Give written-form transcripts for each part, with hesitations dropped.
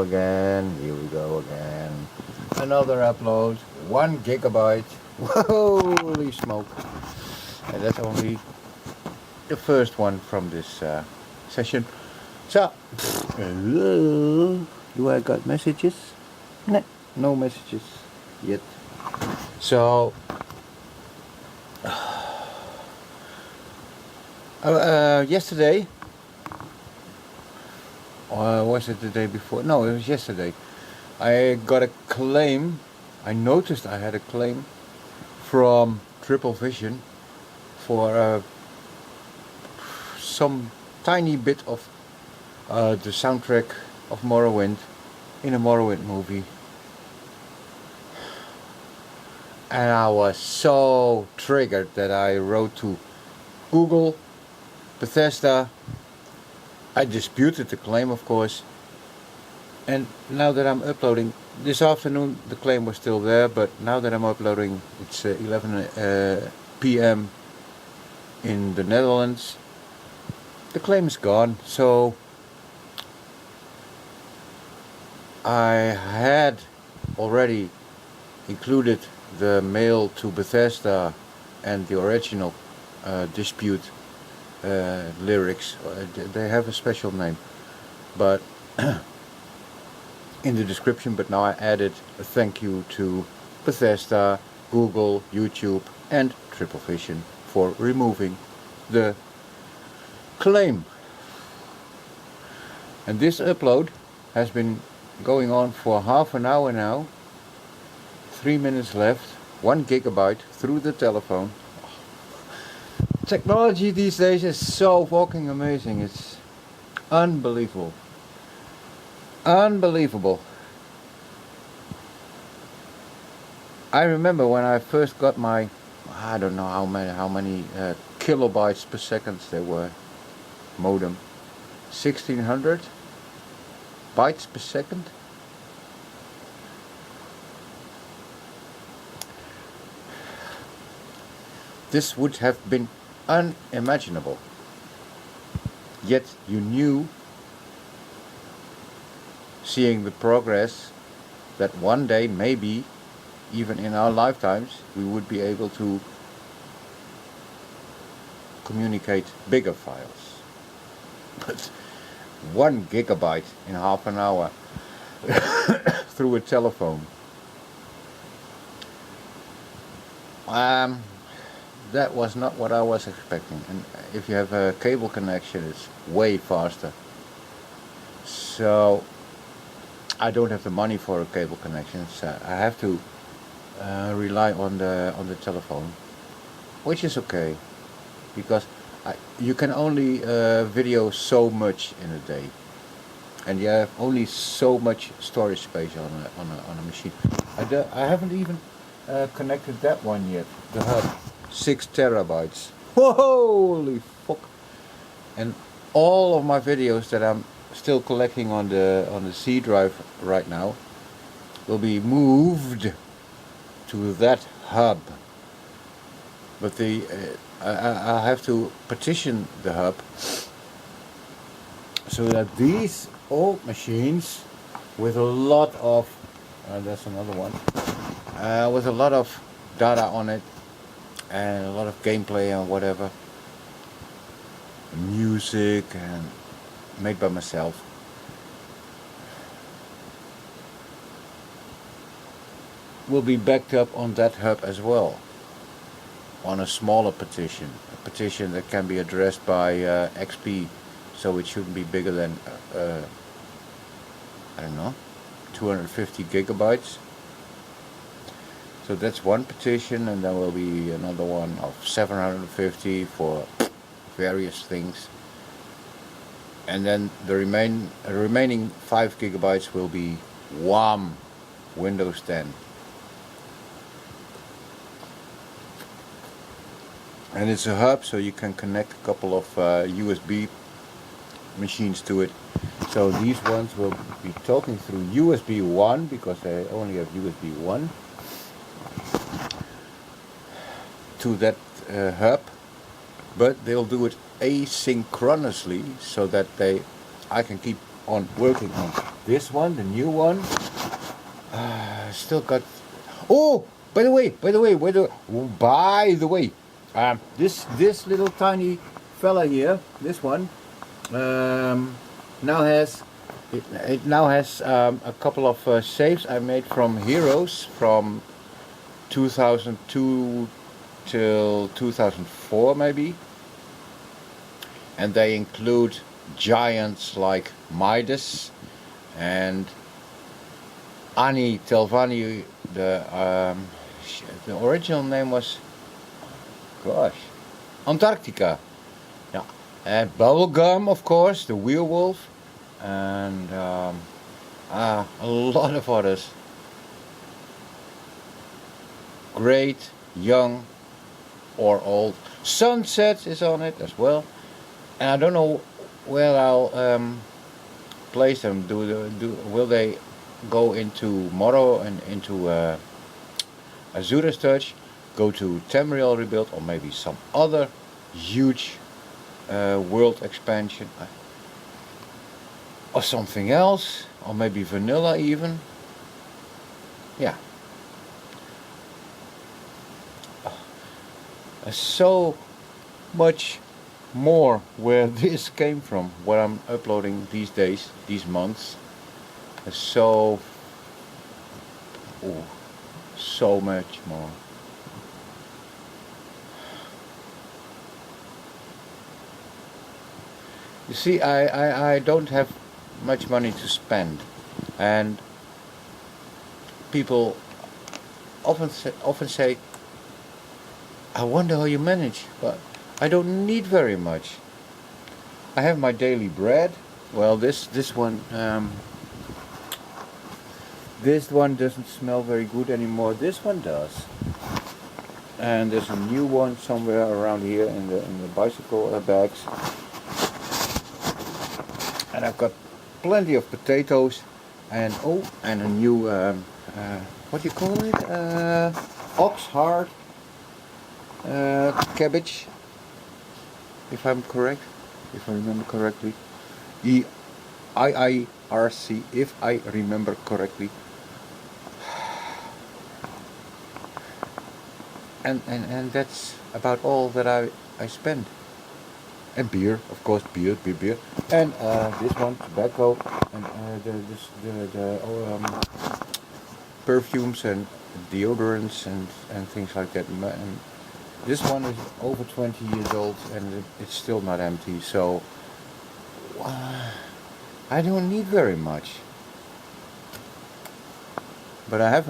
go again. Here we go again. Another upload. 1 gigabyte. Holy smoke. And that's only the first one from this session. So, do I got messages? No messages yet. So, yesterday, or was it the day before? No, it was yesterday. I got a claim. I noticed I had a claim from Triple Vision for some tiny bit of the soundtrack of Morrowind in a Morrowind movie. And I was so triggered that I wrote to Google, Bethesda. I disputed the claim, of course. And now that I'm uploading, this afternoon the claim was still there, but now that I'm uploading, it's 11 p.m. in the Netherlands. The claim is gone, so I had already included the mail to Bethesda and the original dispute lyrics. They have a special name, but in the description. But now I added a thank you to Bethesda, Google, YouTube, and Triple Vision for removing the claim. And this upload has been going on for half an hour now. 3 minutes left. 1 gigabyte through the telephone. Technology these days is so fucking amazing. It's unbelievable. Unbelievable. I remember when I first got my, I don't know how many kilobytes per second there were, modem. 1600 bytes per second. This would have been unimaginable. Yet you knew, seeing the progress, that one day, maybe even in our lifetimes, we would be able to communicate bigger files. But 1 gigabyte in half an hour through a telephone. That was not what I was expecting. And if you have a cable connection, it's way faster. So I don't have the money for a cable connection, so I have to rely on the telephone, which is okay, because you can only video so much in a day, and you have only so much storage space on a machine. I haven't even connected that one yet, the hub. 6 terabytes. Holy fuck! And all of my videos that I'm still collecting on the C drive right now will be moved to that hub. But I have to partition the hub so that these old machines with a lot of that's another one with a lot of data on it and a lot of gameplay and whatever, music and made by myself, will be backed up on that hub as well, on a smaller partition, a partition that can be addressed by XP, so it shouldn't be bigger than I don't know, 250 gigabytes. So that's one partition, and there will be another one of 750 for various things, and then the remaining 5 gigabytes will be WAM, Windows 10. And it's a hub, so you can connect a couple of USB machines to it. So these ones will be talking through USB 1, because they only have USB 1, to that hub, but they'll do it asynchronously, so that I can keep on working on This one, the new one, still got. Oh, by the way, this little tiny fella here, this one, now has it now has a couple of saves I made from Heroes from 2002 till 2004 maybe, and they include giants like Midas and Ani Telvanni. The original name was, gosh, Antarctica. Yeah, and Bubblegum, of course, the Werewolf, and a lot of others. Great, young, or old. Sunset is on it as well, and I don't know where I'll place them. Will they go into Morrow and into Azura's Touch, go to Tamriel Rebuild, or maybe some other huge world expansion, or something else, or maybe vanilla even. Yeah. So much more where this came from, what I'm uploading these days, these months. So much more. You see, I don't have much money to spend, and people often say, I wonder how you manage, but I don't need very much. I have my daily bread. Well, this one doesn't smell very good anymore. This one does, and there's a new one somewhere around here in the bicycle bags. And I've got plenty of potatoes, and a new what do you call it? Ox heart. Cabbage, if I'm correct, if I remember correctly, EIIRC, if I remember correctly, and that's about all that I spend. And beer, of course, beer, and this one, tobacco, and the perfumes and deodorants and things like that. And this one is over 20 years old and it's still not empty, so I don't need very much. But I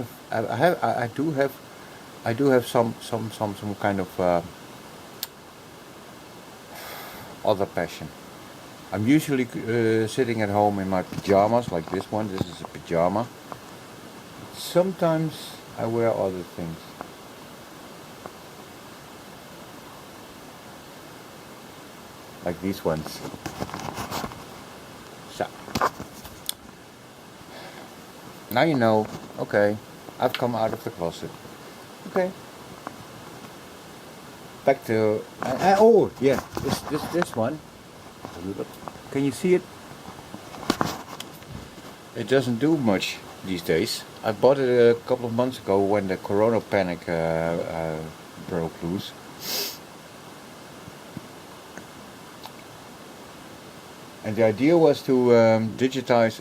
do have some kind of other passion. I'm usually sitting at home in my pajamas, like this one. This is a pajama. Sometimes I wear other things. Like these ones. So now you know. Okay, I've come out of the closet. Okay. Back to oh yeah, this one. Can you see it? It doesn't do much these days. I bought it a couple of months ago when the Corona panic broke loose. And the idea was to digitize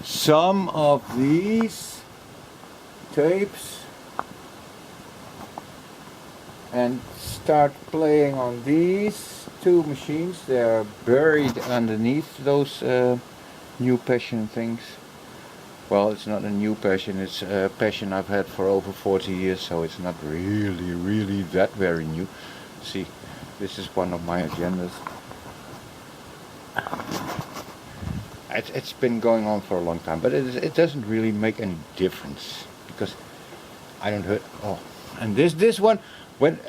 some of these tapes and start playing on these two machines. They're buried underneath those new Passion things. Well, it's not a new Passion, it's a Passion I've had for over 40 years, so it's not really that very new. See, this is one of my agendas. It's been going on for a long time, but it doesn't really make any difference because I don't hurt. Oh, and this one, when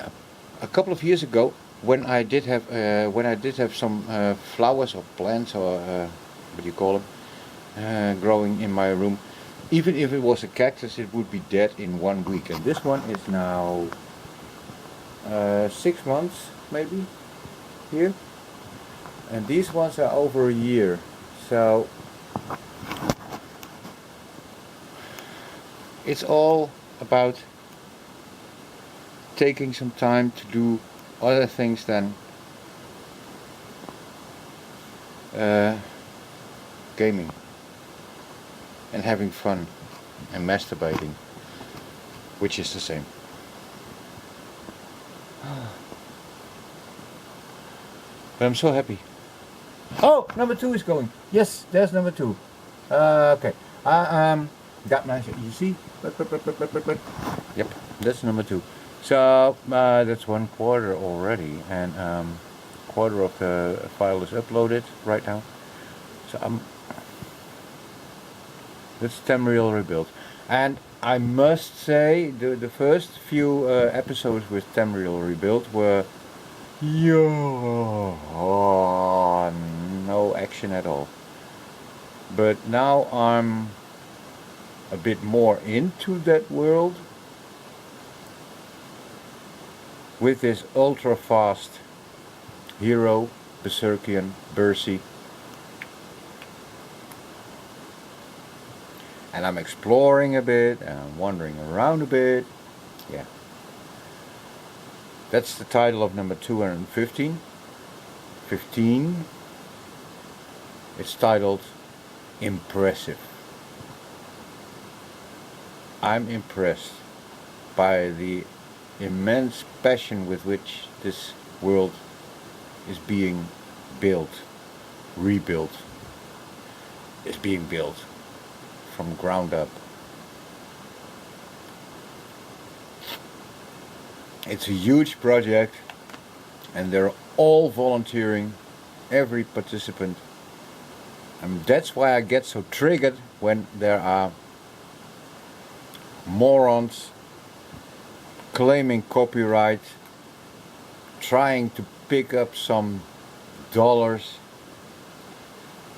a couple of years ago, when I did have some flowers or plants or what do you call them, growing in my room, even if it was a cactus, it would be dead in 1 week. And this one is now 6 months maybe here. And these ones are over a year. So It's all about taking some time to do other things than gaming and having fun and masturbating, which is the same. But I'm so happy. Oh, number 2 is going. Yes, there's number 2. Okay. Got my. You see? Yep, that's number 2. So that's 1/4 already, and quarter of the file is uploaded right now. So that's Tamriel Rebuild, and I must say the first few episodes with Tamriel Rebuild were no action at all. But now I'm a bit more into that world with this ultra fast hero, Berserkian, Bercy. And I'm exploring a bit, and I'm wandering around a bit. Yeah. That's the title of number 215. 15. It's titled Impressive. I'm impressed by the immense passion with which this world is being built, rebuilt, is being built from ground up. It's a huge project, and they're all volunteering, every participant. And that's why I get so triggered when there are morons claiming copyright, trying to pick up some dollars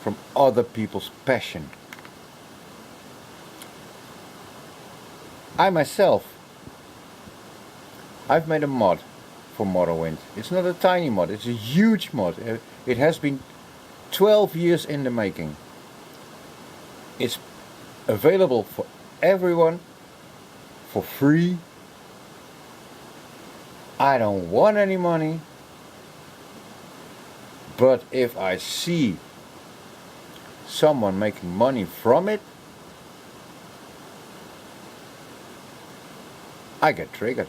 from other people's passion. I myself, I've made a mod for Morrowind. It's not a tiny mod, it's a huge mod. It has been 12 years in the making. It's available for everyone for free. I don't want any money, but if I see someone making money from it, I get triggered.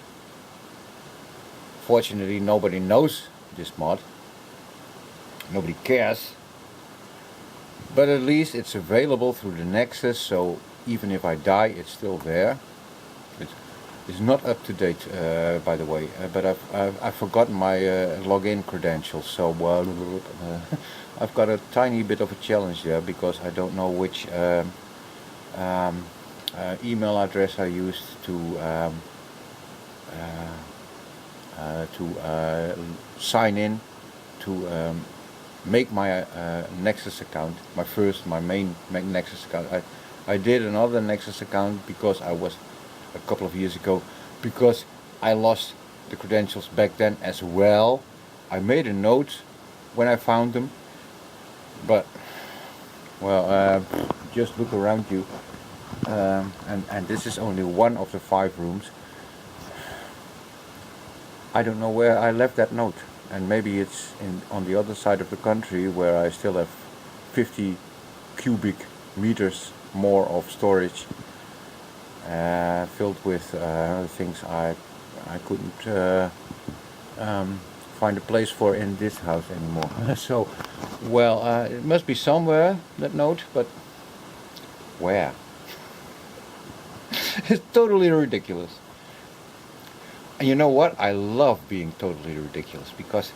Fortunately, nobody knows this mod. Nobody cares. But at least it's available through the Nexus, so even if I die, it's still there. It's not up to date, by the way, but I've forgotten my login credentials, so I've got a tiny bit of a challenge there because I don't know which email address I used to sign in to make my Nexus account, my main Nexus account. I did another Nexus account because I was a couple of years ago, because I lost the credentials back then as well. I made a note when I found them, but well, just look around you, and this is only one of the 5 rooms. I don't know where I left that note, and maybe it's on the other side of the country where I still have 50 cubic meters more of storage, filled with things I couldn't find a place for in this house anymore. So, well, it must be somewhere, that note, but where? It's totally ridiculous. And you know what? I love being totally ridiculous, because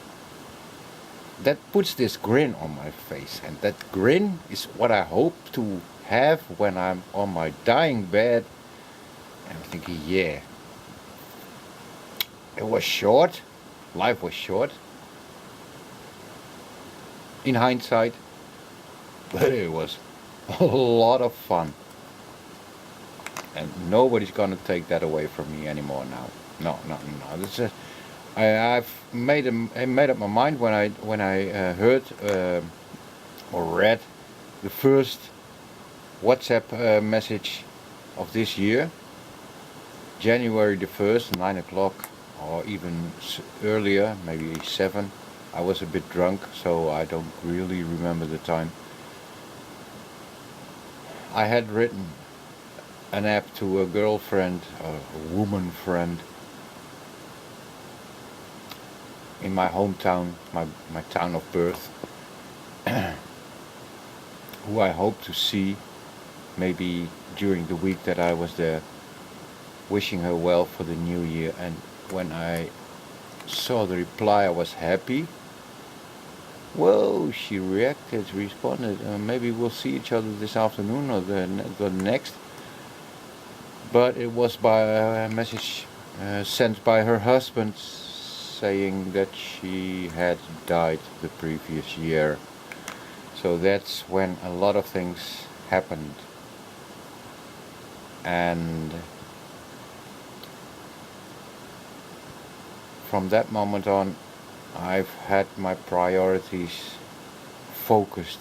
that puts this grin on my face, and that grin is what I hope to have when I'm on my dying bed. I'm thinking, yeah, it was short, life was short, in hindsight, but it was a lot of fun, and nobody's gonna take that away from me anymore now. No. This is, I've made up my mind when I heard or read the first WhatsApp message of this year January the 1st, 9 o'clock, or even earlier, maybe 7. I was a bit drunk, so I don't really remember the time. I had written an app to a girlfriend, a woman friend, in my hometown, my town of birth, who I hope to see maybe during the week that I was there, wishing her well for the new year. And when I saw the reply, I was happy. Well, she responded, maybe we'll see each other this afternoon or the next. But it was by a message sent by her husband saying that she had died the previous year. So that's when a lot of things happened. And from that moment on, I've had my priorities focused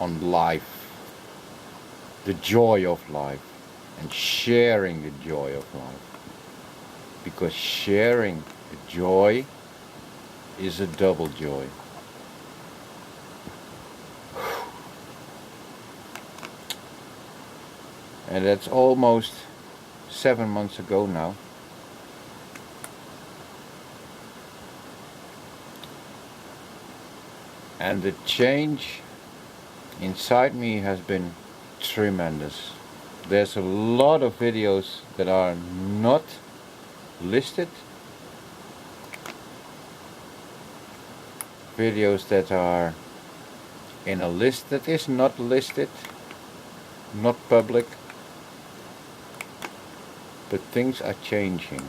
on life, the joy of life, and sharing the joy of life. Because sharing the joy is a double joy. And that's almost 7 months ago now. And the change inside me has been tremendous. There's a lot of videos that are not listed, videos that are in a list that is not listed, not public, but things are changing.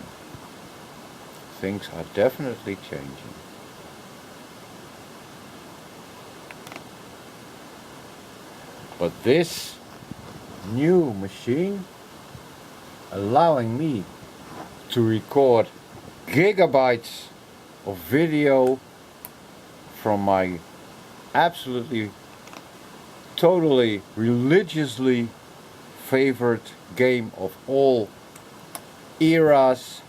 Things are definitely changing. But this new machine allowing me to record gigabytes of video from my absolutely, totally, religiously favorite game of all eras,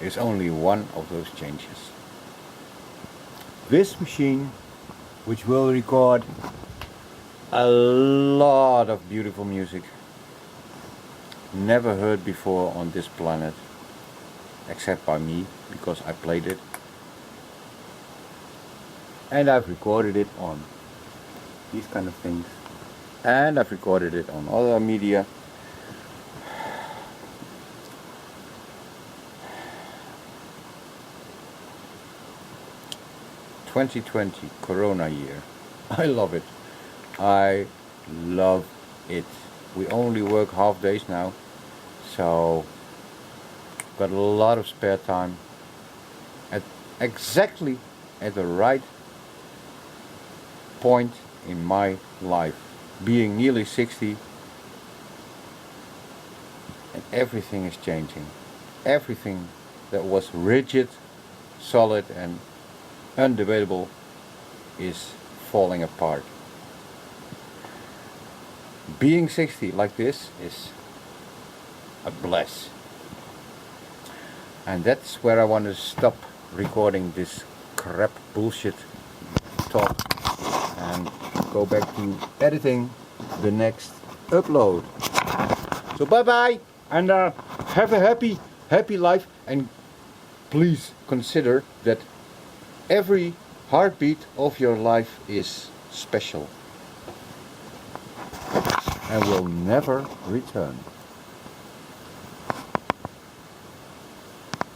is only one of those changes. This machine, which will record a lot of beautiful music never heard before on this planet, except by me, because I played it, and I've recorded it on these kind of things, and I've recorded it on other media. ...2020 Corona year. I love it. I love it. We only work half days now, so got a lot of spare time exactly at the right point in my life, being nearly 60, and everything is changing. Everything that was rigid, solid and undebatable is falling apart. Being 60 like this is a bless. And that's where I want to stop recording this crap bullshit talk and go back to editing the next upload. So bye bye, and have a happy life, and please consider that every heartbeat of your life is special and will never return.